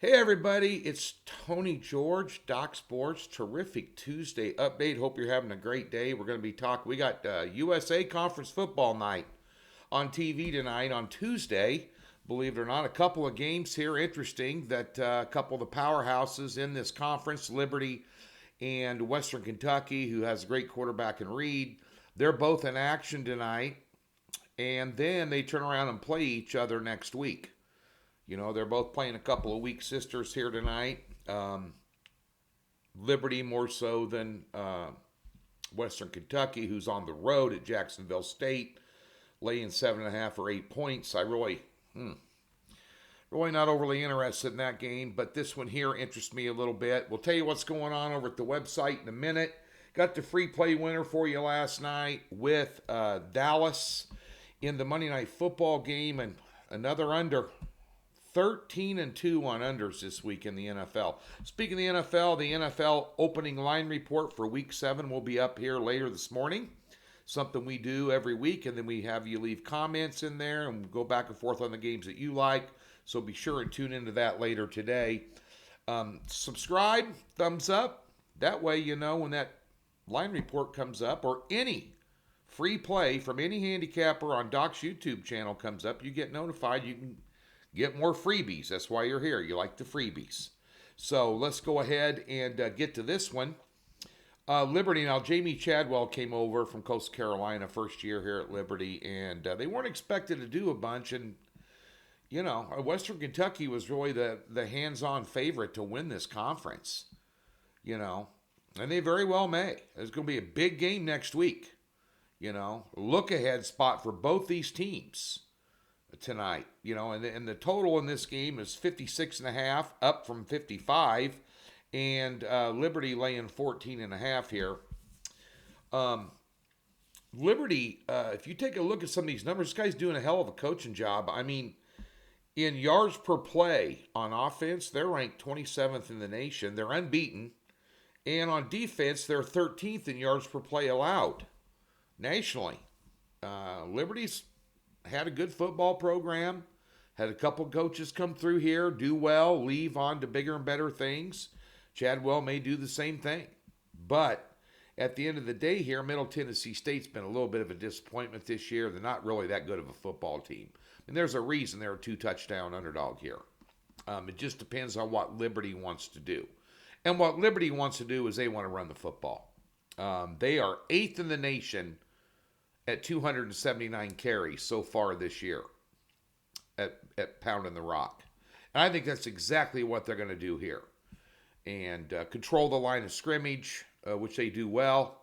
Hey everybody, it's Tony George, Doc Sports. Terrific Tuesday update. Hope you're having a great day. We're going to be talking. We got USA Conference Football Night on TV tonight on Tuesday. Believe it or not, a couple of games here. Interesting that a couple of the powerhouses in this conference, Liberty and Western Kentucky, who has a great quarterback in Reed, they're both in action tonight. And then they turn around and play each other next week. They're both playing a couple of weak sisters here tonight. Liberty more so than Western Kentucky, who's on the road at Jacksonville State, laying 7.5 or 8 points. Really not overly interested in that game, but this one here interests me a little bit. We'll tell you what's going on over at the website in a minute. Got the free play winner for you last night with Dallas in the Monday Night Football game, and another under. 13-2 on unders this week in the NFL. Speaking of the NFL opening line report for Week 7 will be up here later this morning. Something we do every week, and then we have you leave comments in there and go back and forth on the games that you like. So be sure and tune into that later today. Subscribe, thumbs up. That way you know when that line report comes up or any free play from any handicapper on Doc's YouTube channel comes up. You get notified. You can get more freebies. That's why you're here. You like the freebies. So let's go ahead and get to this one. Liberty. Now, Jamie Chadwell came over from Coastal Carolina, first year here at Liberty, and they weren't expected to do a bunch. And, Western Kentucky was really the hands-on favorite to win this conference, and they very well may. There's going to be a big game next week, look-ahead spot for both these teams tonight, and the total in this game is 56.5, up from 55, and Liberty laying 14.5 here. Liberty, if you take a look at some of these numbers, this guy's doing a hell of a coaching job. I mean, in yards per play on offense, they're ranked 27th in the nation. They're unbeaten. And on defense, they're 13th in yards per play allowed nationally. Liberty's had a good football program, had a couple coaches come through here, do well, leave on to bigger and better things. Chadwell may do the same thing. But at the end of the day here, Middle Tennessee State's been a little bit of a disappointment this year. They're not really that good of a football team. And there's a reason they're a 2-touchdown underdog here. It just depends on what Liberty wants to do. And what Liberty wants to do is they want to run the football. They are 8th in the nation at 279 carries so far this year at pounding the rock. And I think that's exactly what they're going to do here. And control the line of scrimmage, which they do well.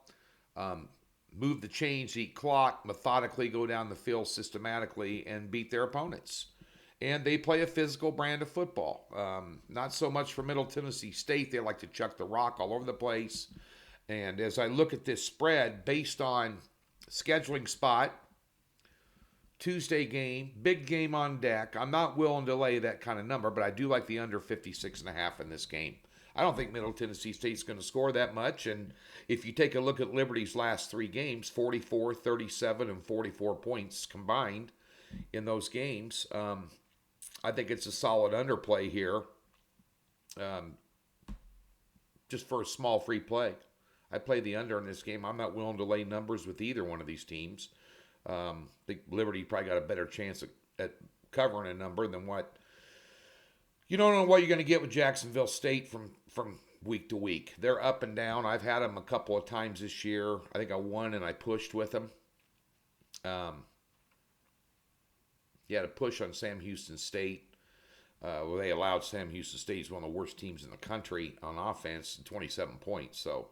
Move the chains, eat clock, methodically go down the field systematically and beat their opponents. And they play a physical brand of football. Not so much for Middle Tennessee State. They like to chuck the rock all over the place. And as I look at this spread, based on scheduling spot, Tuesday game, big game on deck. I'm not willing to lay that kind of number, but I do like the under 56.5 in this game. I don't think Middle Tennessee State's going to score that much. And if you take a look at Liberty's last 3 games, 44, 37, and 44 points combined in those games, I think it's a solid underplay here, just for a small free play. I play the under in this game. I'm not willing to lay numbers with either one of these teams. I think Liberty probably got a better chance at covering a number than what. You don't know what you're going to get with Jacksonville State from week to week. They're up and down. I've had them a couple of times this year. I think I won and I pushed with them. You had a push on Sam Houston State. They allowed Sam Houston State, who's one of the worst teams in the country on offense, 27 points. So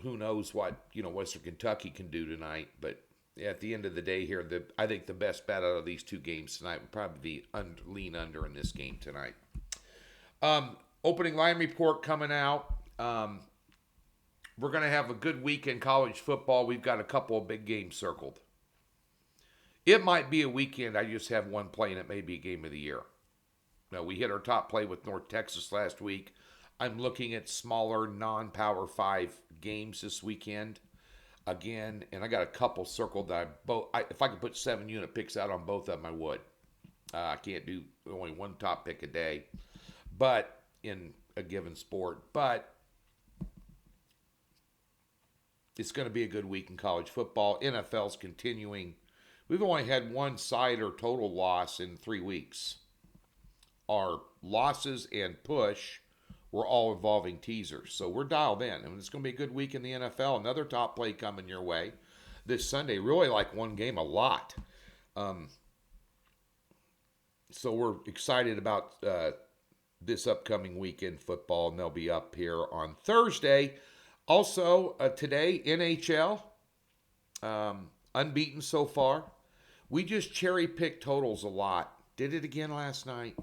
who knows what Western Kentucky can do tonight. But at the end of the day here, I think the best bet out of these 2 games tonight would probably be lean under in this game tonight. Opening line report coming out. We're going to have a good week in college football. We've got a couple of big games circled. It might be a weekend I just have one play, and it may be a game of the year. Now, we hit our top play with North Texas last week. I'm looking at smaller, non-Power 5 games this weekend. Again, and I got a couple circled that if I could put 7 unit picks out on both of them, I would. I can't do only one top pick a day, but in a given sport. But it's going to be a good week in college football. NFL's continuing. We've only had one side or total loss in 3 weeks. Our losses and push were all involving teasers. So we're dialed in. And it's going to be a good week in the NFL. Another top play coming your way this Sunday. Really like one game a lot. So we're excited about this upcoming week in football, and they'll be up here on Thursday. Also, today, NHL, unbeaten so far. We just cherry pick totals a lot. Did it again last night.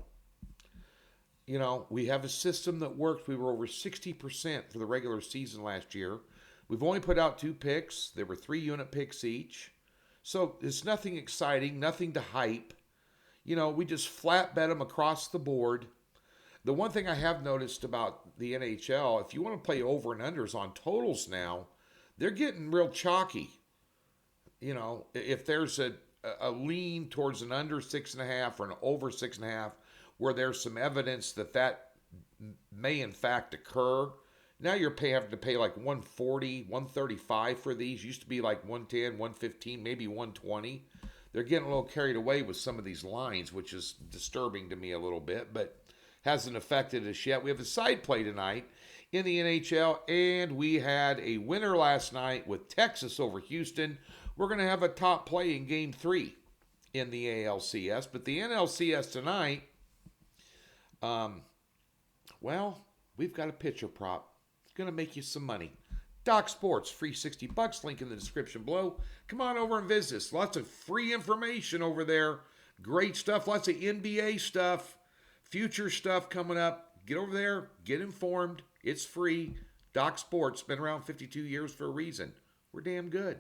You know, we have a system that works. We were over 60% for the regular season last year. We've only put out 2 picks. There were 3 unit picks each. So it's nothing exciting, nothing to hype. You know, we just flat bet them across the board. The one thing I have noticed about the NHL, if you want to play over and unders on totals now, they're getting real chalky. You know, if there's a lean towards an under 6.5 or an over 6.5, where there's some evidence that may in fact occur, now you're having to pay like 140, 135 for these. Used to be like 110, 115, maybe 120. They're getting a little carried away with some of these lines, which is disturbing to me a little bit, but hasn't affected us yet. We have a side play tonight in the NHL, and we had a winner last night with Texas over Houston. We're going to have a top play in Game 3 in the ALCS, but the NLCS tonight, well, we've got a pitcher prop. It's going to make you some money. Doc Sports, free $60. Link in the description below. Come on over and visit us. Lots of free information over there. Great stuff. Lots of NBA stuff. Future stuff coming up. Get over there. Get informed. It's free. Doc Sports. Been around 52 years for a reason. We're damn good.